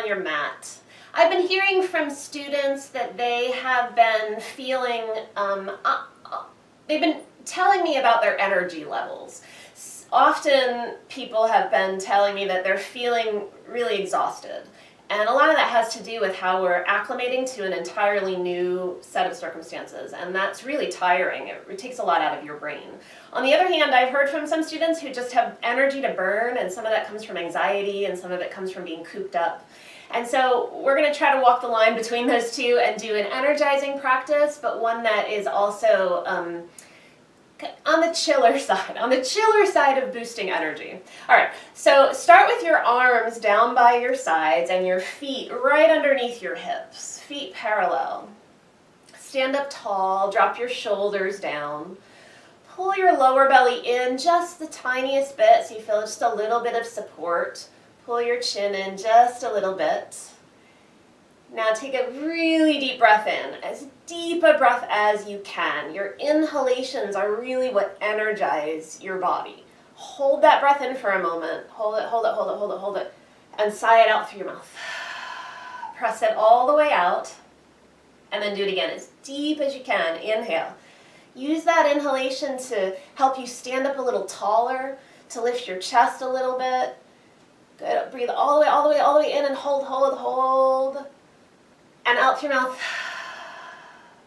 on your mat. I've been hearing from students that they have been feeling, they've been telling me about their energy levels. Often people have been telling me that they're feeling really exhausted. And a lot of that has to do with how we're acclimating to an entirely new set of circumstances, and that's really tiring. It takes a lot out of your brain. On the other hand, I've heard from some students who just have energy to burn, and some of that comes from anxiety, and some of it comes from being cooped up. And so we're going to try to walk the line between those two and do an energizing practice, but one that is also on the chiller side of boosting energy. All right, so start with your arms down by your sides and your feet right underneath your hips, feet parallel. Stand up tall, drop your shoulders down. Pull your lower belly in just the tiniest bit so you feel just a little bit of support. Pull your chin in just a little bit. Now take a really deep breath in, as deep a breath as you can. Your inhalations are really what energize your body. Hold that breath in for a moment. Hold it, hold it, hold it, hold it, hold it. And sigh it out through your mouth. Press it all the way out. And then do it again as deep as you can. Inhale. Use that inhalation to help you stand up a little taller, to lift your chest a little bit. Good. Breathe all the way, all the way, all the way in and hold, hold, hold. And out through your mouth.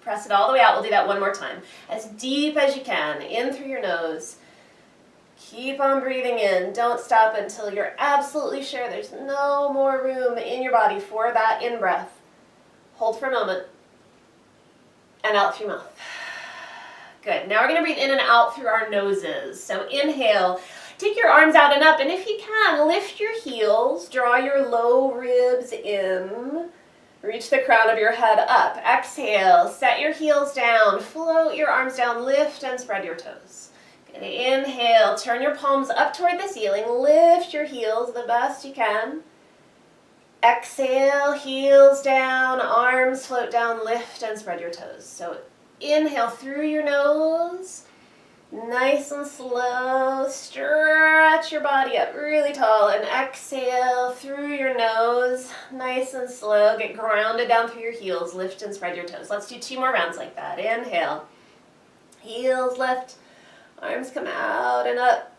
Press it all the way out. We'll do that one more time. As deep as you can. In through your nose. Keep on breathing in. Don't stop until you're absolutely sure there's no more room in your body for that in-breath. Hold for a moment. And out through your mouth. Good. Now we're going to breathe in and out through our noses. So inhale. Take your arms out and up. And if you can, lift your heels. Draw your low ribs in. Reach the crown of your head up. Exhale, set your heels down, float your arms down, lift and spread your toes. Good. Inhale, turn your palms up toward the ceiling, lift your heels the best you can. Exhale, heels down, arms float down, lift and spread your toes. So inhale through your nose, nice and slow, stretch your body up really tall, and exhale through your nose, nice and slow, get grounded down through your heels, lift and spread your toes. Let's do 2 more rounds like that. Inhale, heels lift, arms come out and up,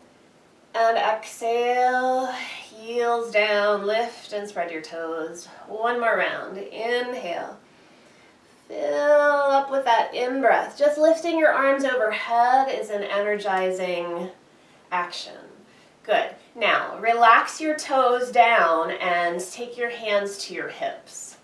and exhale, heels down, lift and spread your toes. 1 more round. Inhale. Fill up with that in-breath. Just lifting your arms overhead is an energizing action. Good. Now, relax your toes down and take your hands to your hips.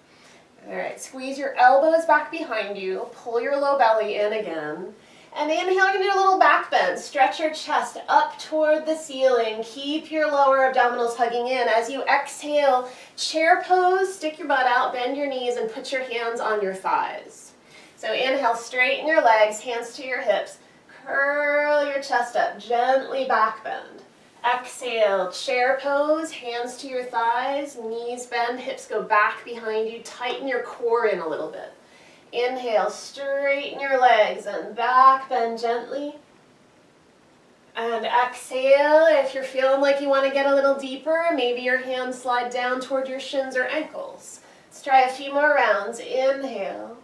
All right, squeeze your elbows back behind you. Pull your low belly in again. And inhale, you're going to do a little back bend. Stretch your chest up toward the ceiling. Keep your lower abdominals hugging in. As you exhale, chair pose, stick your butt out, bend your knees, and put your hands on your thighs. So inhale, straighten your legs, hands to your hips. Curl your chest up, gently back bend. Exhale, chair pose, hands to your thighs, knees bend, hips go back behind you. Tighten your core in a little bit. Inhale, straighten your legs and back bend gently. And exhale, if you're feeling like you want to get a little deeper, maybe your hands slide down toward your shins or ankles. Let's try a few more rounds. Inhale.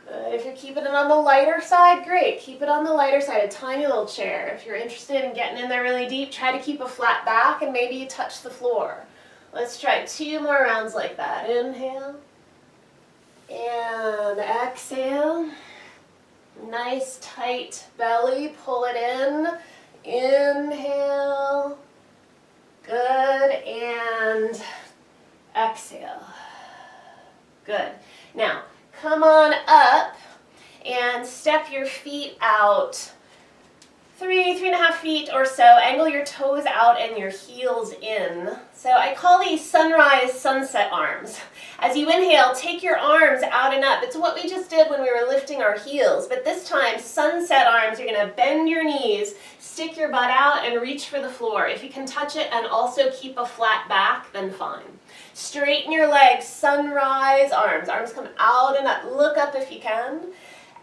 Good. If you're keeping it on the lighter side, great. Keep it on the lighter side, a tiny little chair. If you're interested in getting in there really deep, try to keep a flat back and maybe you touch the floor. Let's try 2 more rounds like that. Inhale. And exhale. Nice tight belly, pull it in. Inhale. Good, and exhale. Good. Now, come on up and step your feet out 3.5 feet or so. Angle your toes out and your heels in. So I call these sunrise sunset arms. As you inhale, take your arms out and up. It's what we just did when we were lifting our heels, but this time sunset arms. You're going to bend your knees, stick your butt out, and reach for the floor. If you can touch it and also keep a flat back, then fine. Straighten your legs, sunrise arms. Arms come out and up. Look up if you can.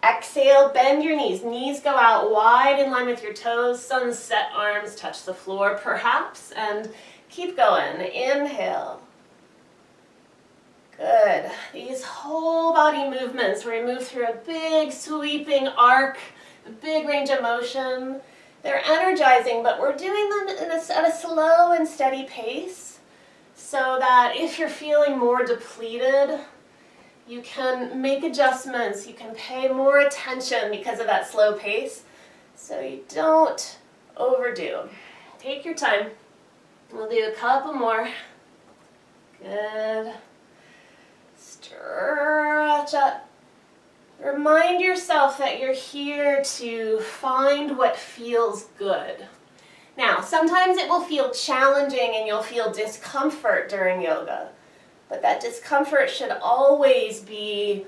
Exhale, bend your knees. Knees go out wide in line with your toes. Sunset arms touch the floor perhaps, and keep going. Inhale. Good. These whole body movements where we move through a big sweeping arc, a big range of motion, they're energizing, but we're doing them at a slow and steady pace so that if you're feeling more depleted, you can make adjustments, you can pay more attention because of that slow pace, so you don't overdo. Take your time. We'll do a couple more. Good. Stretch up. Remind yourself that you're here to find what feels good. Now, sometimes it will feel challenging and you'll feel discomfort during yoga, but that discomfort should always be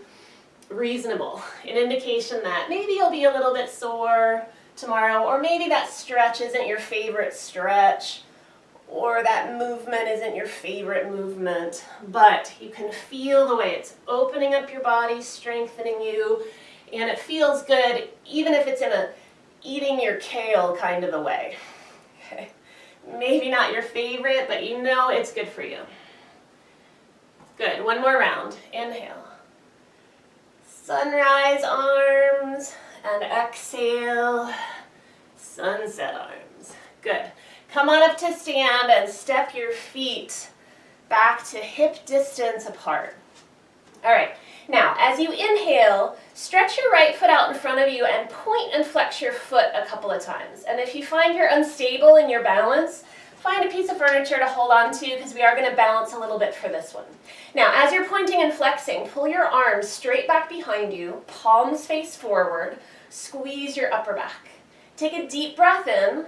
reasonable, an indication that maybe you'll be a little bit sore tomorrow, or maybe that stretch isn't your favorite stretch, or that movement isn't your favorite movement, but you can feel the way it's opening up your body, strengthening you, and it feels good even if it's in a eating your kale kind of a way. Okay. Maybe not your favorite, but you know it's good for you. Good, one more round. Inhale. Sunrise arms, and exhale, sunset arms. Good. Come on up to stand and step your feet back to hip distance apart. All right, now as you inhale, stretch your right foot out in front of you and point and flex your foot a couple of times. And if you find you're unstable in your balance, find a piece of furniture to hold on to because we are going to balance a little bit for this one. Now, as you're pointing and flexing, pull your arms straight back behind you, palms face forward, squeeze your upper back. Take a deep breath in.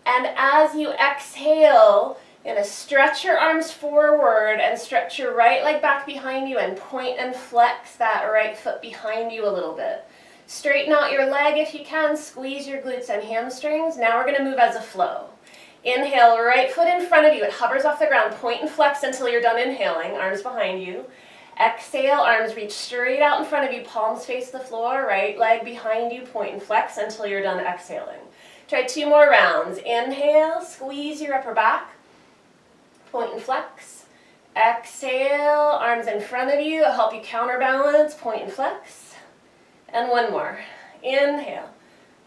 And as you exhale, you're going to stretch your arms forward and stretch your right leg back behind you and point and flex that right foot behind you a little bit. Straighten out your leg if you can, squeeze your glutes and hamstrings. Now we're going to move as a flow. Inhale, right foot in front of you, it hovers off the ground, point and flex until you're done inhaling, arms behind you. Exhale, arms reach straight out in front of you, palms face the floor, right leg behind you, point and flex until you're done exhaling. Try 2 more rounds. Inhale, squeeze your upper back, point and flex. Exhale, arms in front of you, it'll help you counterbalance, point and flex. And one more. Inhale,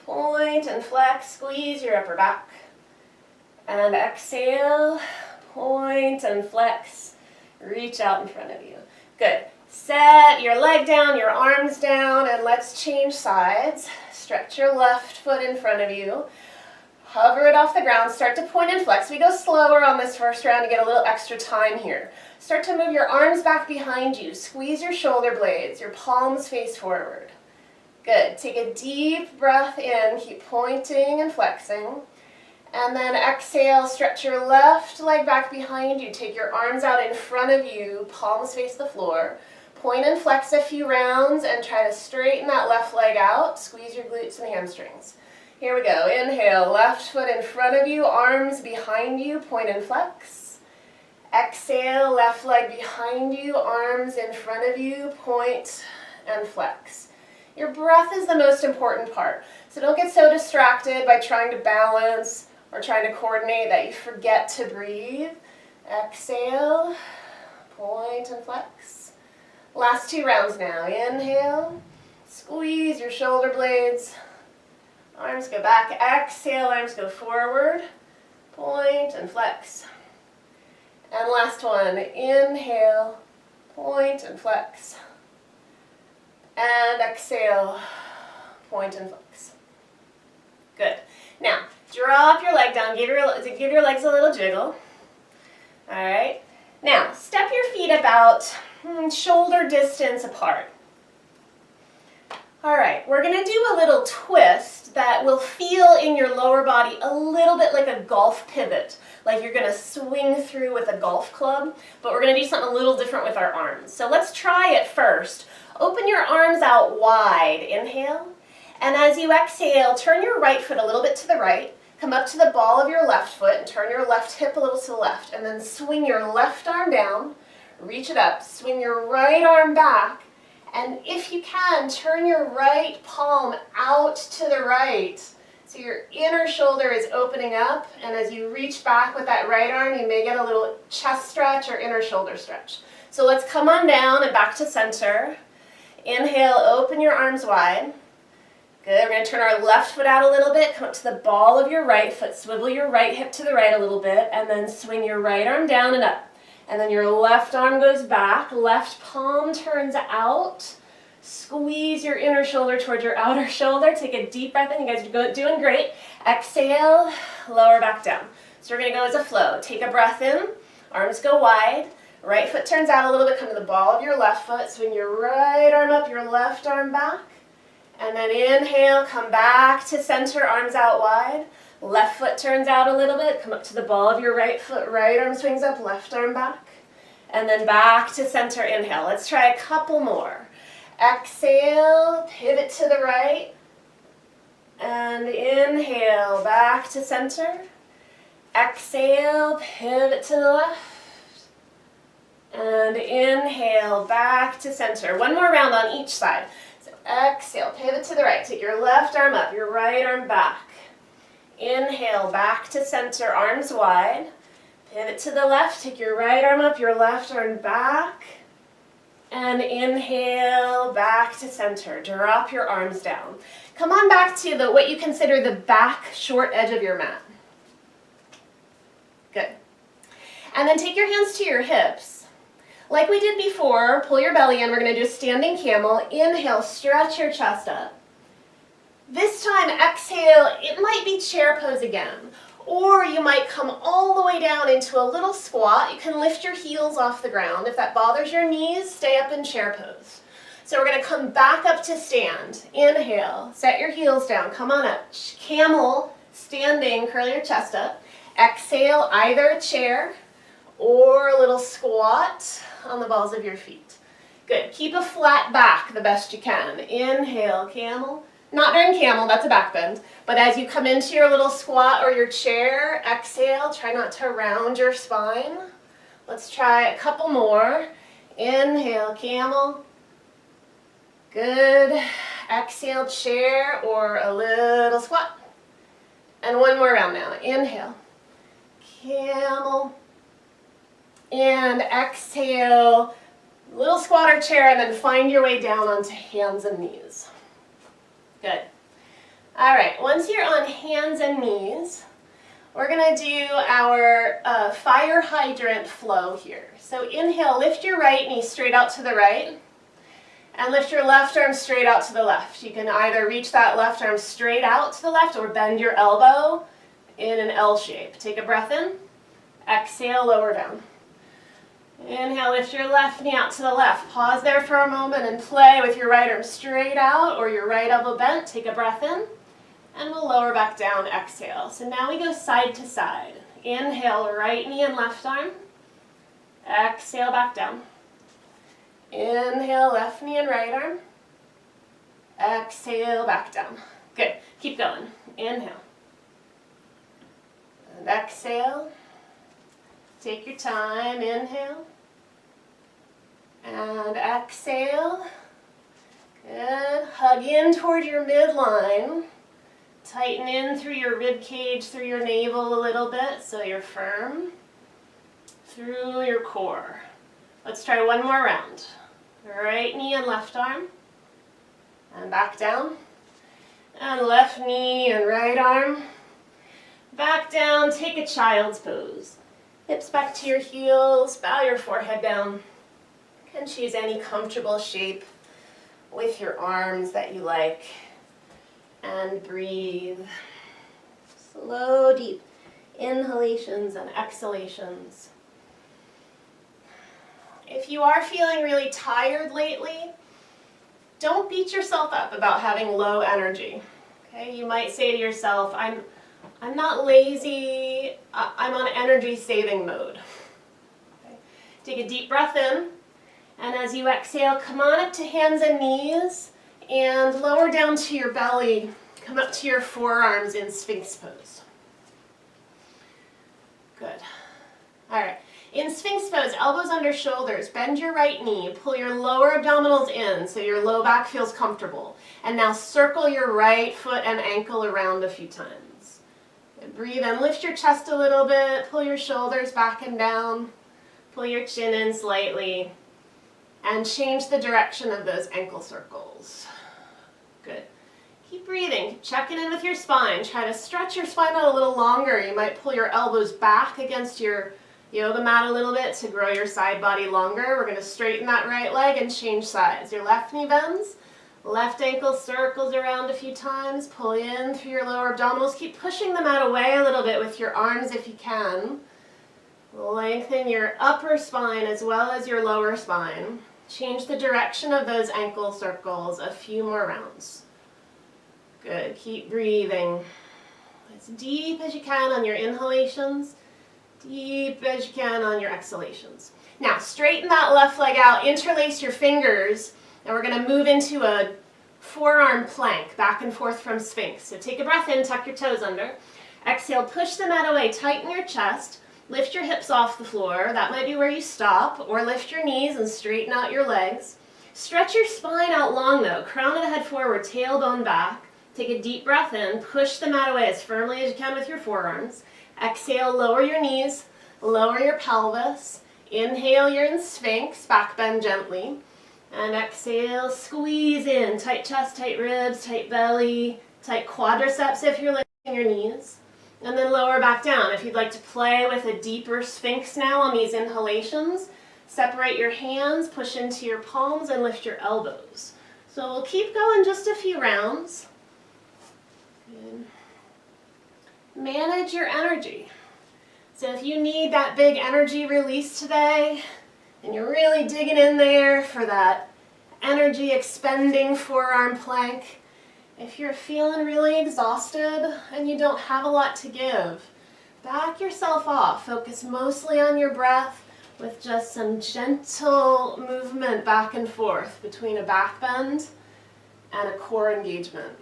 point and flex, squeeze your upper back. And exhale, point and flex, reach out in front of you. Good. Set your leg down, your arms down, and let's change sides. Stretch your left foot in front of you. Hover it off the ground. Start to point and flex. We go slower on this first round to get a little extra time here. Start to move your arms back behind you. Squeeze your shoulder blades. Your palms face forward. Good. Take a deep breath in. Keep pointing and flexing. And then exhale. Stretch your left leg back behind you. Take your arms out in front of you. Palms face the floor. Point and flex a few rounds and try to straighten that left leg out. Squeeze your glutes and hamstrings. Here we go. Inhale, left foot in front of you, arms behind you, point and flex. Exhale, left leg behind you, arms in front of you, point and flex. Your breath is the most important part. So don't get so distracted by trying to balance or trying to coordinate that you forget to breathe. Exhale, point and flex. Last 2 rounds now. Inhale, squeeze your shoulder blades, arms go back. Exhale, arms go forward, point and flex. And last one. Inhale, point and flex. And exhale, point and flex. Good. Now, drop your leg down, give your legs a little jiggle. All right. Now, step your feet about shoulder distance apart. All right, we're going to do a little twist that will feel in your lower body a little bit like a golf pivot, like you're going to swing through with a golf club, but we're going to do something a little different with our arms. So let's try it first. Open your arms out wide, inhale, and as you exhale, turn your right foot a little bit to the right, come up to the ball of your left foot and turn your left hip a little to the left, and then swing your left arm down, reach it up, swing your right arm back, and if you can, turn your right palm out to the right. So your inner shoulder is opening up, and as you reach back with that right arm, you may get a little chest stretch or inner shoulder stretch. So let's come on down and back to center. Inhale, open your arms wide. Good, we're going to turn our left foot out a little bit, come up to the ball of your right foot, swivel your right hip to the right a little bit, and then swing your right arm down and up. And then your left arm goes back, left palm turns out. Squeeze your inner shoulder towards your outer shoulder. Take a deep breath in. You guys are doing great. Exhale, lower back down. So we're going to go as a flow. Take a breath in, arms go wide. Right foot turns out a little bit, come to the ball of your left foot. Swing your right arm up, your left arm back. And then inhale, come back to center, arms out wide. Left foot turns out a little bit, come up to the ball of your right foot, right arm swings up, left arm back. And then back to center, inhale. Let's try a couple more. Exhale, pivot to the right. And inhale, back to center. Exhale, pivot to the left. And inhale, back to center. One more round on each side. Exhale, pivot to the right. Take your left arm up, your right arm back. Inhale, back to center, arms wide. Pivot to the left, take your right arm up, your left arm back. And inhale, back to center. Drop your arms down. Come on back to what you consider the back short edge of your mat. Good. And then take your hands to your hips. Like we did before, pull your belly in. We're going to do a standing camel. Inhale, stretch your chest up. This time, exhale, it might be chair pose again. Or you might come all the way down into a little squat. You can lift your heels off the ground. If that bothers your knees, stay up in chair pose. So we're going to come back up to stand. Inhale, set your heels down, come on up. Camel, standing, curl your chest up. Exhale, either a chair or a little squat on the balls of your feet. Good. Keep a flat back the best you can. Inhale, camel. Not during camel, that's a back bend. But as you come into your little squat or your chair, exhale. Try not to round your spine. Let's try a couple more. Inhale, camel. Good. Exhale, chair or a little squat. And one more round now. Inhale, camel. And exhale, little squat or chair, and then find your way down onto hands and knees. Good. All right, once you're on hands and knees, we're going to do our fire hydrant flow here. So inhale, lift your right knee straight out to the right, and lift your left arm straight out to the left. You can either reach that left arm straight out to the left or bend your elbow in an L shape. Take a breath in, exhale, lower down. Inhale, lift your left knee out to the left. Pause there for a moment and play with your right arm straight out or your right elbow bent. Take a breath in, and we'll lower back down, exhale. So now we go side to side. Inhale, right knee and left arm. Exhale, back down. Inhale, left knee and right arm. Exhale, back down. Good. Keep going. Inhale. And exhale. Take your time. Inhale. And exhale. Good. Hug in toward your midline. Tighten in through your rib cage, through your navel a little bit so you're firm. Through your core. Let's try one more round. Right knee and left arm. And back down. And left knee and right arm. Back down. Take a child's pose. Hips back to your heels. Bow your forehead down. You can choose any comfortable shape with your arms that you like. And breathe. Slow, deep inhalations and exhalations. If you are feeling really tired lately, don't beat yourself up about having low energy. Okay? You might say to yourself, I'm not lazy, I'm on energy saving mode. Okay? Take a deep breath in, and as you exhale, come on up to hands and knees, and lower down to your belly. Come up to your forearms in Sphinx pose. Good. All right. In Sphinx pose, elbows under shoulders, bend your right knee, pull your lower abdominals in so your low back feels comfortable. And now circle your right foot and ankle around a few times. And breathe in, lift your chest a little bit, pull your shoulders back and down, pull your chin in slightly, And change the direction of those ankle circles. Good. Keep breathing, keep checking in with your spine. Try to stretch your spine out a little longer. You might pull your elbows back against your yoga mat a little bit to grow your side body longer. We're going to straighten that right leg and change sides. Your left knee bends, left ankle circles around a few times. Pull in through your lower abdominals. Keep pushing the mat away a little bit with your arms if you can. Lengthen your upper spine as well as your lower spine. Change the direction of those ankle circles a few more rounds. Good. Keep breathing as deep as you can on your inhalations, deep as you can on your exhalations. Now, straighten that left leg out, interlace your fingers, and we're going to move into a forearm plank, back and forth from Sphinx. So take a breath in, tuck your toes under. Exhale, push the mat away, tighten your chest. Lift your hips off the floor. That might be where you stop, or lift your knees and straighten out your legs. Stretch your spine out long though. Crown of the head forward, tailbone back. Take a deep breath in. Push the mat away as firmly as you can with your forearms. Exhale, lower your knees, lower your pelvis. Inhale, you're in Sphinx, back bend gently. And exhale, squeeze in. Tight chest, tight ribs, tight belly, tight quadriceps if you're lifting your knees. And then lower back down. If you'd like to play with a deeper Sphinx now on these inhalations, separate your hands, push into your palms, and lift your elbows. So we'll keep going just a few rounds. Good. Manage your energy. So if you need that big energy release today, and you're really digging in there for that energy expending forearm plank, if you're feeling really exhausted and you don't have a lot to give, back yourself off. Focus mostly on your breath with just some gentle movement back and forth between a back bend and a core engagement.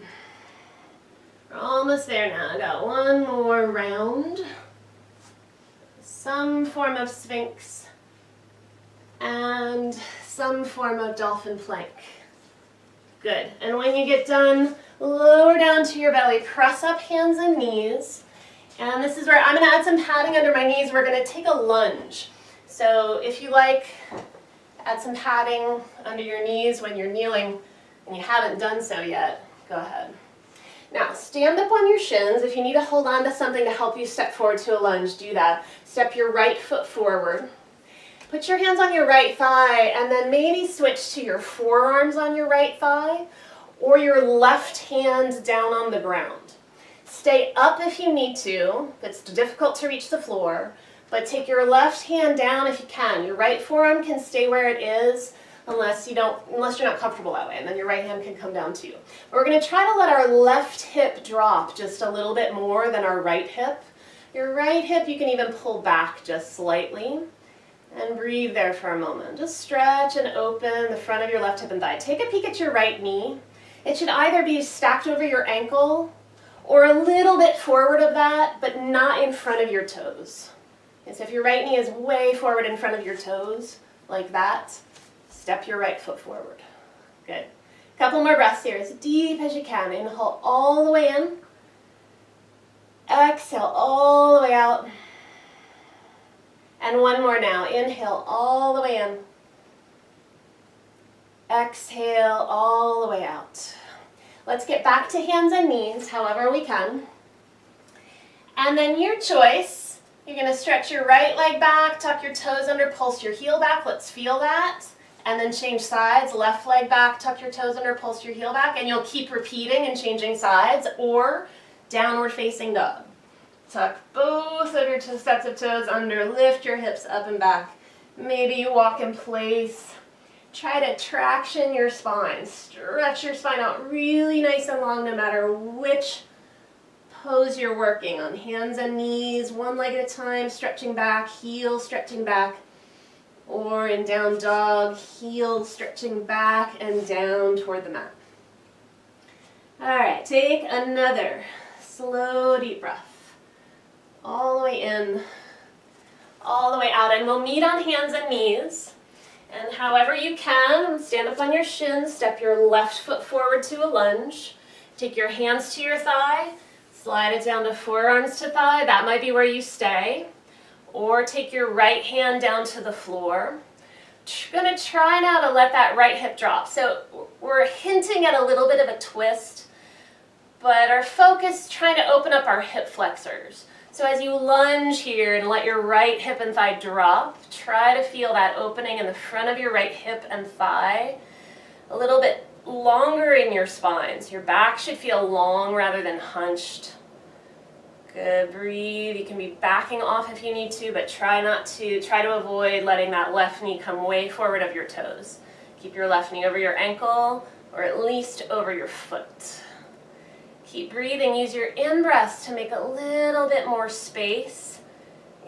We're almost there now. I got one more round. Some form of Sphinx and some form of dolphin plank. Good. And when you get done, lower down to your belly, press up hands and knees. And this is where I'm going to add some padding under my knees. We're going to take a lunge. So if you like, add some padding under your knees when you're kneeling and you haven't done so yet, go ahead. Now, stand up on your shins. If you need to hold on to something to help you step forward to a lunge, do that. Step your right foot forward. Put your hands on your right thigh and then maybe switch to your forearms on your right thigh or your left hand down on the ground. Stay up if you need to. If it's difficult to reach the floor, but take your left hand down if you can. Your right forearm can stay where it is unless you're not comfortable that way, and then your right hand can come down too. We're going to try to let our left hip drop just a little bit more than our right hip. Your right hip you can even pull back just slightly. And breathe there for a moment. Just stretch and open the front of your left hip and thigh. Take a peek at your right knee. It should either be stacked over your ankle or a little bit forward of that, but not in front of your toes. And so if your right knee is way forward in front of your toes, like that, step your right foot forward. Good. Couple more breaths here, as deep as you can. Inhale all the way in. Exhale all the way out. And one more now. Inhale all the way in. Exhale all the way out. Let's get back to hands and knees, however we can. And then your choice, you're going to stretch your right leg back, tuck your toes under, pulse your heel back. Let's feel that. And then change sides. Left leg back, tuck your toes under, pulse your heel back. And you'll keep repeating and changing sides, or downward facing dog. Tuck both of your sets of toes under, lift your hips up and back. Maybe you walk in place. Try to traction your spine. Stretch your spine out really nice and long no matter which pose you're working on. Hands and knees, one leg at a time, stretching back, heel stretching back. Or in down dog, heel stretching back and down toward the mat. All right, take another slow deep breath. All the way in, all the way out, and we'll meet on hands and knees. And however you can, stand up on your shins, step your left foot forward to a lunge. Take your hands to your thigh, slide it down to forearms to thigh. That might be where you stay. Or take your right hand down to the floor. gonna try now to let that right hip drop. So we're hinting at a little bit of a twist, but our focus is trying to open up our hip flexors. So as you lunge here and let your right hip and thigh drop, try to feel that opening in the front of your right hip and thigh, a little bit longer in your spine. So your back should feel long rather than hunched. Good, breathe. You can be backing off if you need to, but try to avoid letting that left knee come way forward of your toes. Keep your left knee over your ankle, or at least over your foot. Keep breathing. Use your in-breaths to make a little bit more space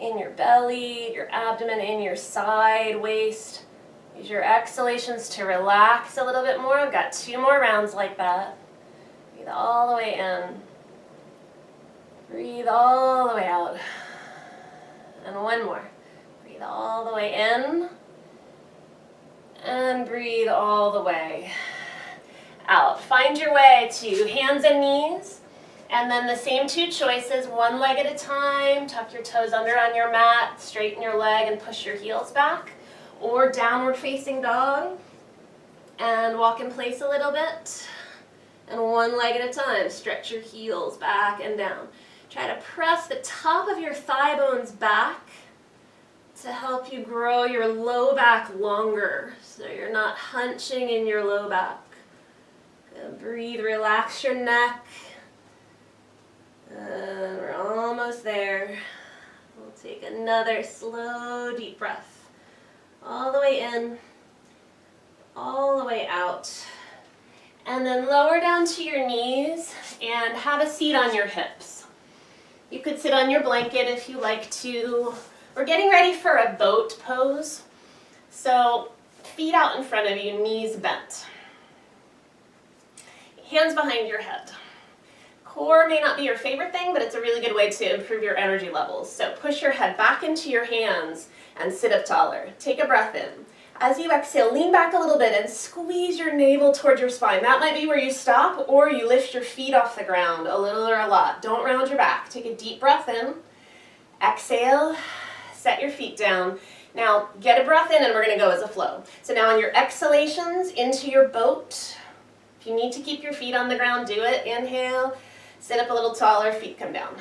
in your belly, your abdomen, in your side, waist. Use your exhalations to relax a little bit more. I've got 2 more rounds like that. Breathe all the way in. Breathe all the way out. And 1 more. Breathe all the way in. And breathe all the way out. Find your way to hands and knees, and then the same 2 choices, 1 leg at a time. Tuck your toes under on your mat, straighten your leg and push your heels back, or downward facing dog, and walk in place a little bit, and 1 leg at a time. Stretch your heels back and down. Try to press the top of your thigh bones back to help you grow your low back longer, so you're not hunching in your low back. Breathe, relax your neck. And we're almost there. We'll take another slow, deep breath. All the way in, all the way out. And then lower down to your knees and have a seat on your hips. You could sit on your blanket if you like to. We're getting ready for a boat pose. So feet out in front of you, knees bent. Hands behind your head. Core may not be your favorite thing, but it's a really good way to improve your energy levels. So push your head back into your hands and sit up taller. Take a breath in. As you exhale, lean back a little bit and squeeze your navel towards your spine. That might be where you stop, or you lift your feet off the ground a little or a lot. Don't round your back. Take a deep breath in. Exhale. Set your feet down. Now get a breath in and we're going to go as a flow. So now on your exhalations into your boat. If you need to keep your feet on the ground, do it. Inhale, sit up a little taller, feet come down.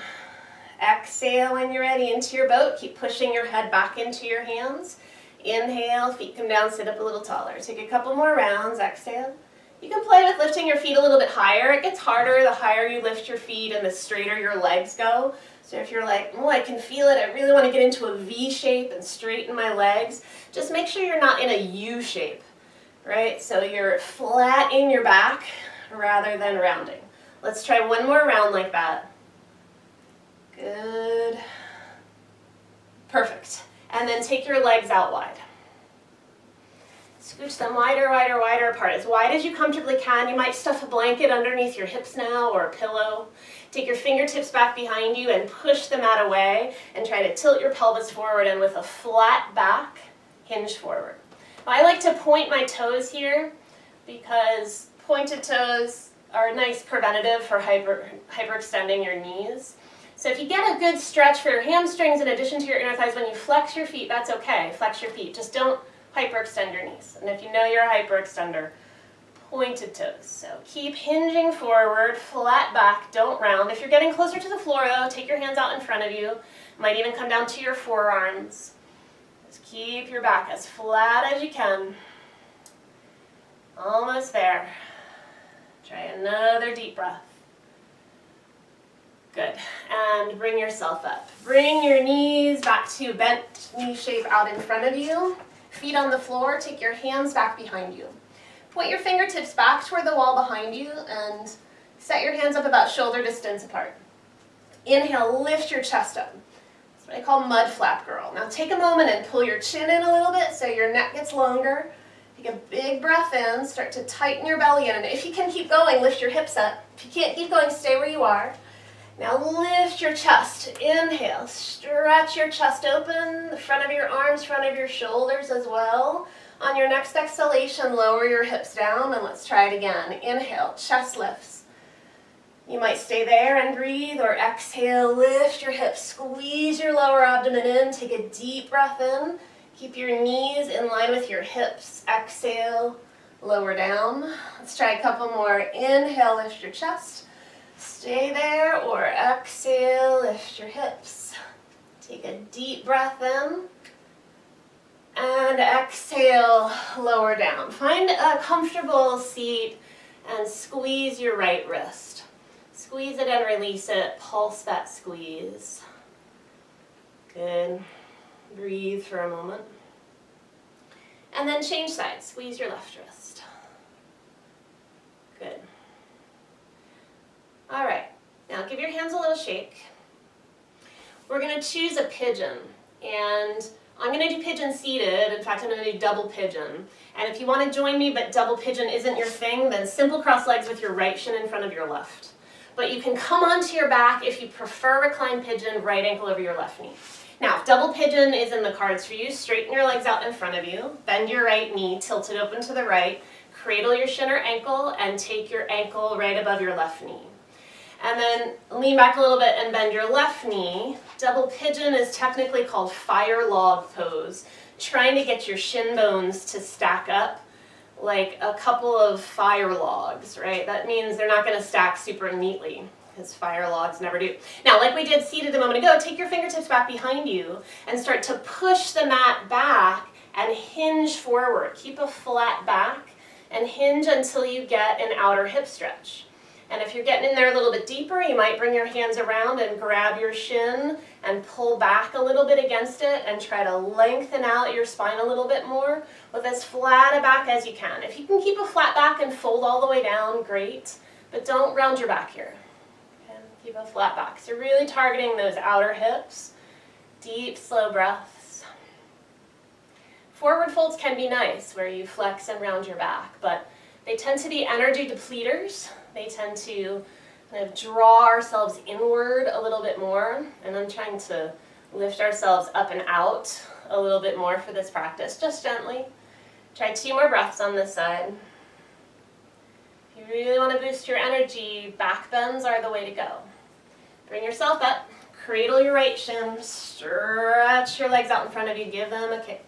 Exhale when you're ready into your boat. Keep pushing your head back into your hands. Inhale, feet come down, sit up a little taller. Take a couple more rounds, exhale. You can play with lifting your feet a little bit higher. It gets harder the higher you lift your feet and the straighter your legs go. So if you're like, oh, I can feel it, I really want to get into a V shape and straighten my legs, just make sure you're not in a U shape. Right, so you're flat in your back rather than rounding. Let's try 1 more round like that. Good. Perfect. And then take your legs out wide. Scooch them wider, wider, wider apart. As wide as you comfortably can. You might stuff a blanket underneath your hips now, or a pillow. Take your fingertips back behind you and push the mat away, and try to tilt your pelvis forward, and with a flat back, hinge forward. I like to point my toes here because pointed toes are a nice preventative for hyperextending your knees. So if you get a good stretch for your hamstrings in addition to your inner thighs, when you flex your feet, that's okay. Flex your feet. Just don't hyperextend your knees. And if you know you're a hyperextender, pointed toes. So keep hinging forward, flat back, don't round. If you're getting closer to the floor though, take your hands out in front of you. Might even come down to your forearms. Just keep your back as flat as you can. Almost there. Try another deep breath. Good. And bring yourself up. Bring your knees back to bent knee shape out in front of you. Feet on the floor. Take your hands back behind you. Point your fingertips back toward the wall behind you and set your hands up about shoulder distance apart. Inhale, lift your chest up. That's what I call mud flap girl. Now take a moment and pull your chin in a little bit so your neck gets longer. Take a big breath in, start to tighten your belly in. And if you can keep going, lift your hips up. If you can't keep going, stay where you are. Now lift your chest. Inhale, stretch your chest open, the front of your arms, front of your shoulders as well. On your next exhalation, lower your hips down, and let's try it again. Inhale, chest lifts. You might stay there and breathe, or exhale, lift your hips, squeeze your lower abdomen in, take a deep breath in. Keep your knees in line with your hips. Exhale, lower down. Let's try a couple more. Inhale, lift your chest. Stay there, or exhale, lift your hips. Take a deep breath in. And exhale, lower down. Find a comfortable seat and squeeze your right wrist. Squeeze it and release it. Pulse that squeeze. Good. Breathe for a moment. And then change sides. Squeeze your left wrist. Good. All right. Now give your hands a little shake. We're going to choose a pigeon. And I'm going to do pigeon seated. In fact, I'm going to do double pigeon. And if you want to join me but double pigeon isn't your thing, then simple cross legs with your right shin in front of your left. But you can come onto your back if you prefer reclined pigeon, right ankle over your left knee. Now, if double pigeon is in the cards for you, straighten your legs out in front of you, bend your right knee, tilt it open to the right, cradle your shin or ankle, and take your ankle right above your left knee. And then lean back a little bit and bend your left knee. Double pigeon is technically called fire log pose, trying to get your shin bones to stack up like a couple of fire logs, right? That means they're not going to stack super neatly, because fire logs never do. Now, like we did seated a moment ago, take your fingertips back behind you and start to push the mat back and hinge forward. Keep a flat back and hinge until you get an outer hip stretch. And if you're getting in there a little bit deeper, you might bring your hands around and grab your shin and pull back a little bit against it and try to lengthen out your spine a little bit more with as flat a back as you can. If you can keep a flat back and fold all the way down, great, but don't round your back here. Okay? Keep a flat back. So you're really targeting those outer hips. Deep, slow breaths. Forward folds can be nice, where you flex and round your back, but they tend to be energy depleters. They tend to kind of draw ourselves inward a little bit more, and I'm trying to lift ourselves up and out a little bit more for this practice, just gently. Try 2 more breaths on this side. If you really want to boost your energy, back bends are the way to go. Bring yourself up, cradle your right shin, stretch your legs out in front of you, give them a kick.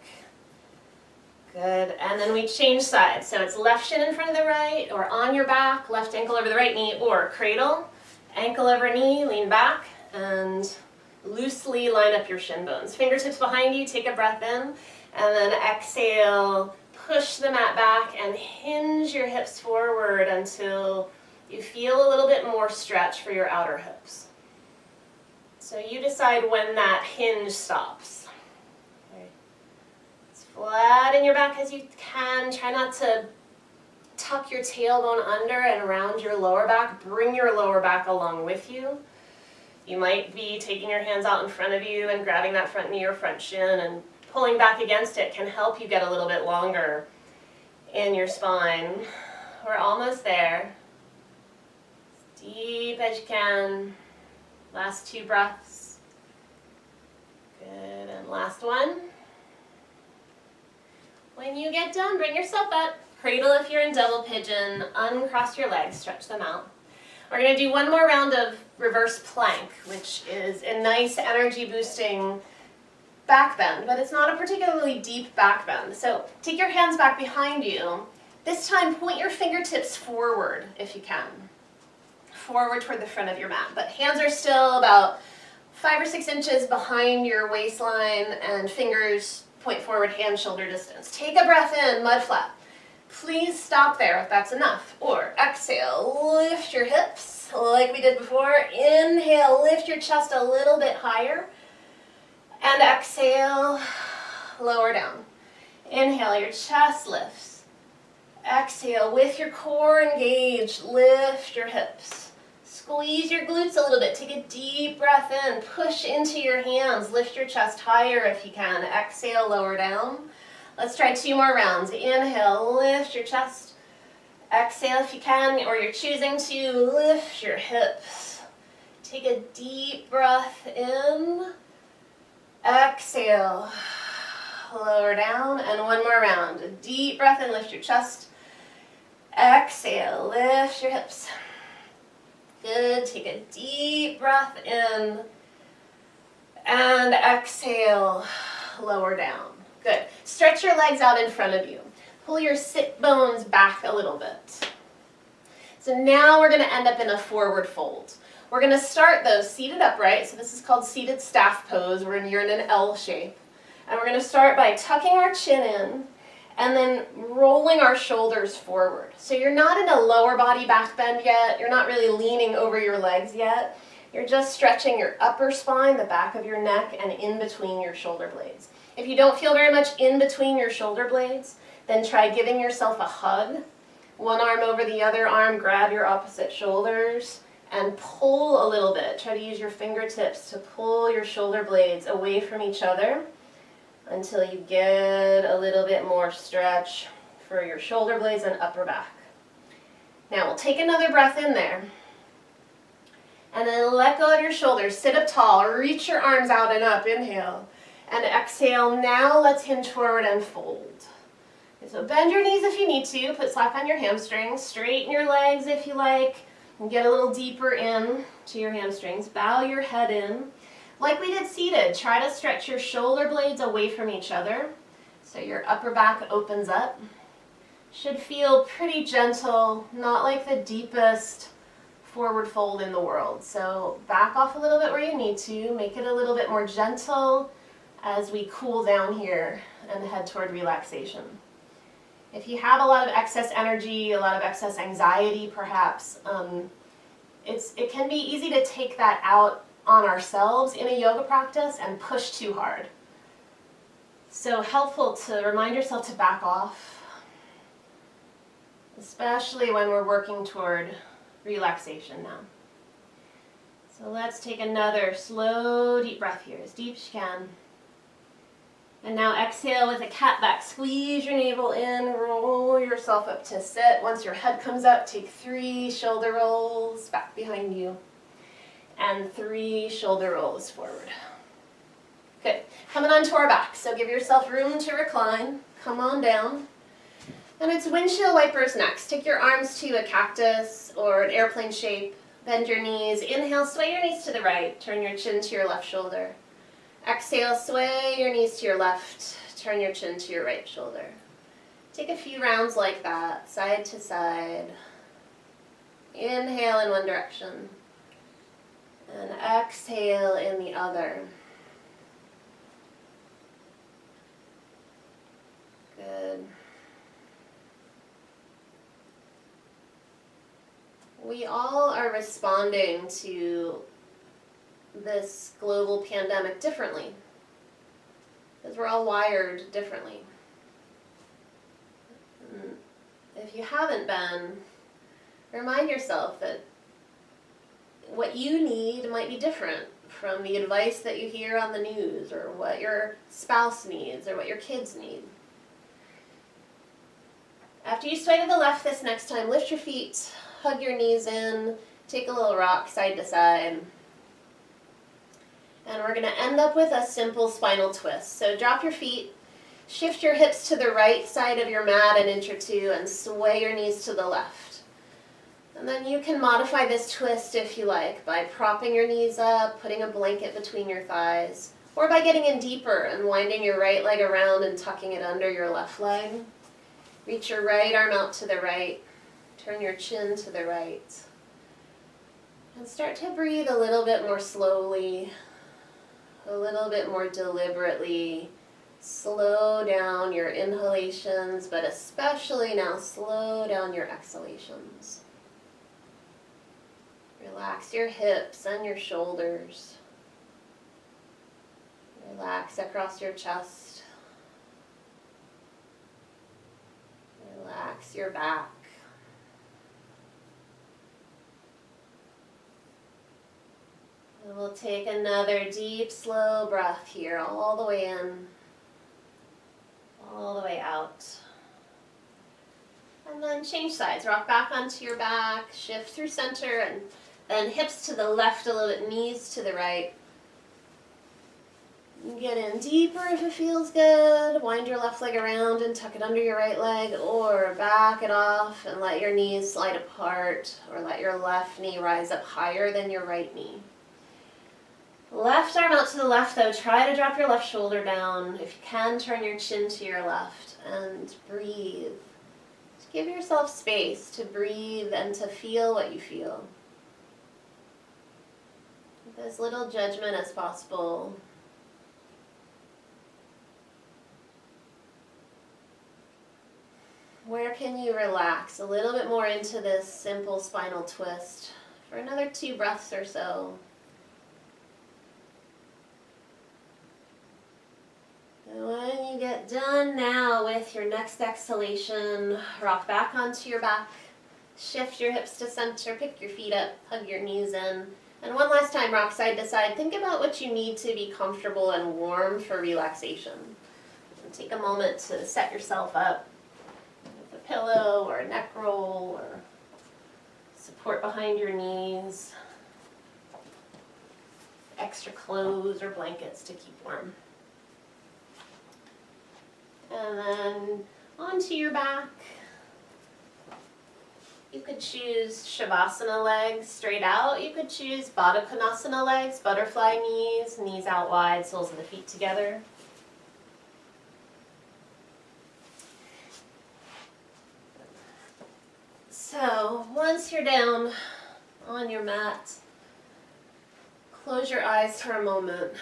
Good, and then we change sides. So it's left shin in front of the right, or on your back, left ankle over the right knee, or cradle, ankle over knee, lean back, and loosely line up your shin bones. Fingertips behind you, take a breath in, and then exhale, push the mat back, and hinge your hips forward until you feel a little bit more stretch for your outer hips. So you decide when that hinge stops. Flatten your back as you can. Try not to tuck your tailbone under and round your lower back. Bring your lower back along with you. You might be taking your hands out in front of you and grabbing that front knee or front shin and pulling back against it can help you get a little bit longer in your spine. We're almost there. As deep as you can. Last 2 breaths. Good, and last one. When you get done, bring yourself up. Cradle if you're in double pigeon. Uncross your legs, stretch them out. We're going to do 1 more round of reverse plank, which is a nice energy boosting back bend, but it's not a particularly deep back bend. So take your hands back behind you. This time point your fingertips forward if you can. Forward toward the front of your mat, but hands are still about 5 or 6 inches behind your waistline and fingers point forward, hand shoulder distance. Take a breath in, mud flap. Please stop there if that's enough. Or exhale, lift your hips like we did before. Inhale, lift your chest a little bit higher. And exhale, lower down. Inhale, your chest lifts. Exhale, with your core engaged, lift your hips. Squeeze your glutes a little bit. Take a deep breath in. Push into your hands. Lift your chest higher if you can. Exhale, lower down. Let's try 2 more rounds. Inhale, lift your chest. Exhale if you can, or you're choosing to lift your hips. Take a deep breath in. Exhale, lower down. And 1 more round. A deep breath in, lift your chest. Exhale, lift your hips. Good, take a deep breath in and exhale, lower down. Good. Stretch your legs out in front of you. Pull your sit bones back a little bit. So now we're going to end up in a forward fold. We're going to start though seated upright. So this is called seated staff pose. You're in an L shape. And we're going to start by tucking our chin in and then rolling our shoulders forward. So you're not in a lower body back bend yet. You're not really leaning over your legs yet. You're just stretching your upper spine, the back of your neck, and in between your shoulder blades. If you don't feel very much in between your shoulder blades, then try giving yourself a hug. One arm over the other arm, grab your opposite shoulders, and pull a little bit. Try to use your fingertips to pull your shoulder blades away from each other until you get a little bit more stretch for your shoulder blades and upper back. Now we'll take another breath in there. And then let go of your shoulders. Sit up tall. Reach your arms out and up. Inhale. And exhale. Now let's hinge forward and fold. Okay, so bend your knees if you need to. Put slack on your hamstrings. Straighten your legs if you like. And get a little deeper in to your hamstrings. Bow your head in. Like we did seated, try to stretch your shoulder blades away from each other so your upper back opens up. Should feel pretty gentle, not like the deepest forward fold in the world. So back off a little bit where you need to, make it a little bit more gentle as we cool down here and head toward relaxation. If you have a lot of excess energy, a lot of excess anxiety perhaps, it can be easy to take that out on ourselves in a yoga practice and push too hard. So helpful to remind yourself to back off, especially when we're working toward relaxation now. So let's take another slow, deep breath here, as deep as you can. And now exhale with a cat back. Squeeze your navel in, roll yourself up to sit. Once your head comes up, take 3 shoulder rolls back behind you. And 3 shoulder rolls forward. Good. Coming onto our back. So give yourself room to recline. Come on down. And it's windshield wipers next. Take your arms to a cactus or an airplane shape. Bend your knees. Inhale, sway your knees to the right. Turn your chin to your left shoulder. Exhale, sway your knees to your left. Turn your chin to your right shoulder. Take a few rounds like that, side to side. Inhale in one direction. And exhale in the other. Good. We all are responding to this global pandemic differently, because we're all wired differently. If you haven't been, remind yourself that what you need might be different from the advice that you hear on the news, or what your spouse needs, or what your kids need. After you sway to the left this next time, lift your feet, hug your knees in, take a little rock side to side. And we're going to end up with a simple spinal twist. So drop your feet, shift your hips to the right side of your mat an inch or two, and sway your knees to the left. And then you can modify this twist if you like by propping your knees up, putting a blanket between your thighs, or by getting in deeper and winding your right leg around and tucking it under your left leg. Reach your right arm out to the right, turn your chin to the right, and start to breathe a little bit more slowly, a little bit more deliberately. Slow down your inhalations, but especially now slow down your exhalations. Relax your hips and your shoulders. Relax across your chest. Relax your back. And we'll take another deep, slow breath here, all the way in, all the way out. And then change sides. Rock back onto your back, shift through center, and then hips to the left a little bit, knees to the right. Get in deeper if it feels good. Wind your left leg around and tuck it under your right leg, or back it off and let your knees slide apart, or let your left knee rise up higher than your right knee. Left arm out to the left though. Try to drop your left shoulder down. If you can, turn your chin to your left and breathe. Just give yourself space to breathe and to feel what you feel. With as little judgment as possible. Where can you relax a little bit more into this simple spinal twist for another 2 breaths or so? And when you get done now with your next exhalation, rock back onto your back, shift your hips to center, pick your feet up, hug your knees in. And one last time, rock side to side. Think about what you need to be comfortable and warm for relaxation. And take a moment to set yourself up with a pillow or a neck roll or support behind your knees. Extra clothes or blankets to keep warm. And then onto your back. You could choose Shavasana legs straight out. You could choose Baddha Konasana legs, butterfly knees, knees out wide, soles of the feet together. So once you're down on your mat, close your eyes for a moment.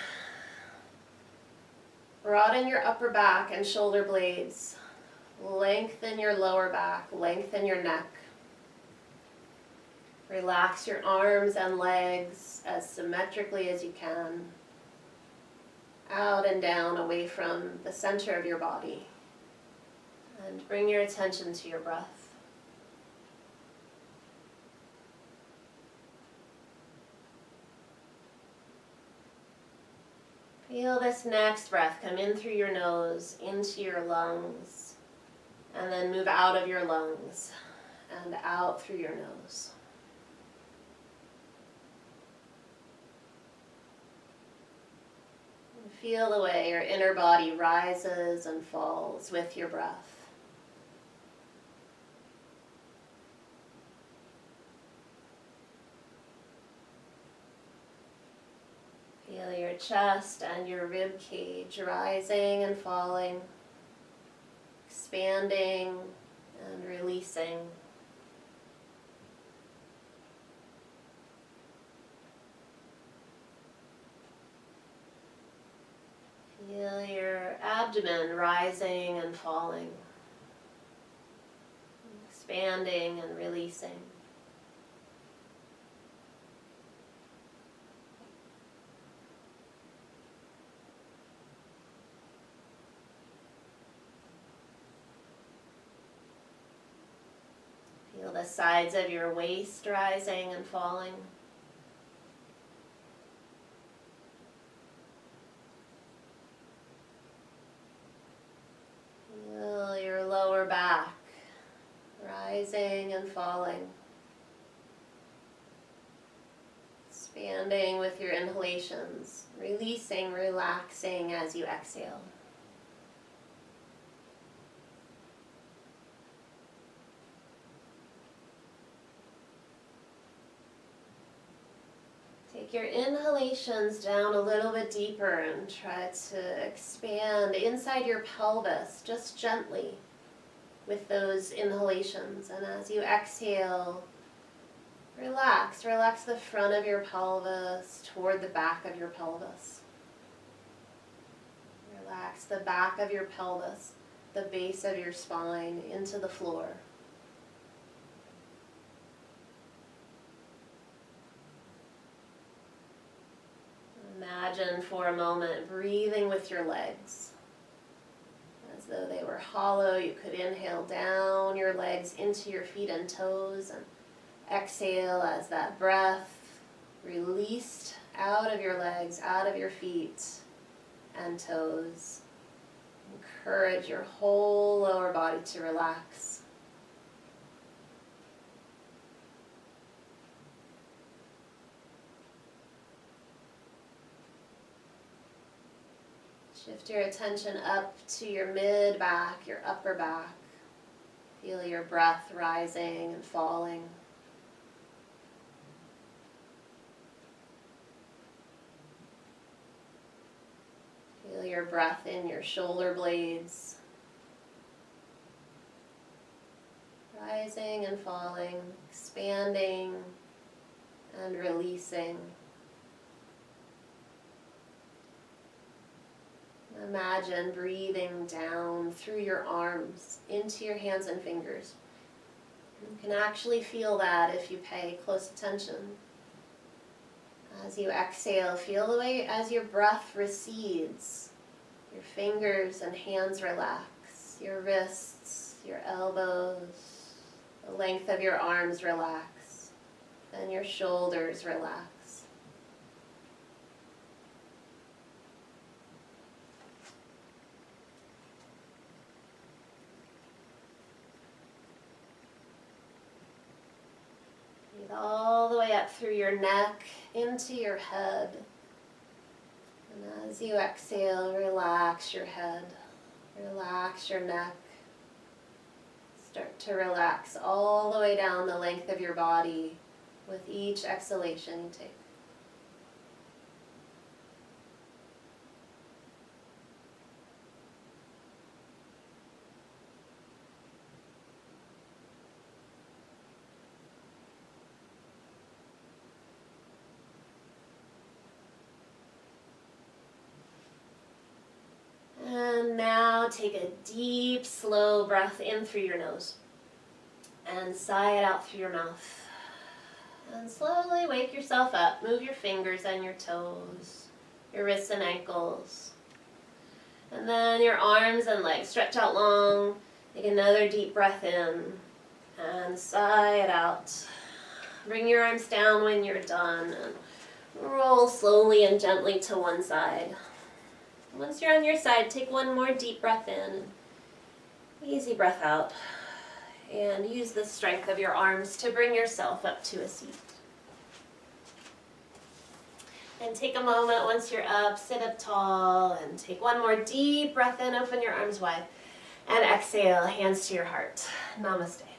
Broaden your upper back and shoulder blades. Lengthen your lower back, lengthen your neck. Relax your arms and legs as symmetrically as you can. Out and down, away from the center of your body. And bring your attention to your breath. Feel this next breath come in through your nose, into your lungs, and then move out of your lungs and out through your nose. And feel the way your inner body rises and falls with your breath. Feel your chest and your rib cage rising and falling, expanding and releasing. Feel your abdomen rising and falling, expanding and releasing. Feel the sides of your waist rising and falling. Feel your lower back rising and falling. Expanding with your inhalations, releasing, relaxing as you exhale. Take your inhalations down a little bit deeper and try to expand inside your pelvis, just gently with those inhalations. And as you exhale, relax. Relax the front of your pelvis toward the back of your pelvis. Relax the back of your pelvis, the base of your spine into the floor. Imagine for a moment breathing with your legs as though they were hollow. You could inhale down your legs into your feet and toes and exhale as that breath released out of your legs, out of your feet and toes. Encourage your whole lower body to relax. Shift your attention up to your mid-back, your upper back. Feel your breath rising and falling. Feel your breath in your shoulder blades, rising and falling, expanding and releasing. Imagine breathing down through your arms into your hands and fingers. You can actually feel that if you pay close attention. As you exhale, feel the way as your breath recedes. Your fingers and hands relax. Your wrists, your elbows, the length of your arms relax. Then your shoulders relax. Breathe all the way up through your neck into your head. And as you exhale, relax your head, relax your neck. Start to relax all the way down the length of your body with each exhalation you take. And now take a deep, slow breath in through your nose and sigh it out through your mouth. And slowly wake yourself up. Move your fingers and your toes, your wrists and ankles. And then your arms and legs stretch out long. Take another deep breath in and sigh it out. Bring your arms down when you're done and roll slowly and gently to one side. Once you're on your side, take one more deep breath in, easy breath out, and use the strength of your arms to bring yourself up to a seat. And take a moment once you're up, sit up tall, and take one more deep breath in, open your arms wide, and exhale, hands to your heart. Namaste.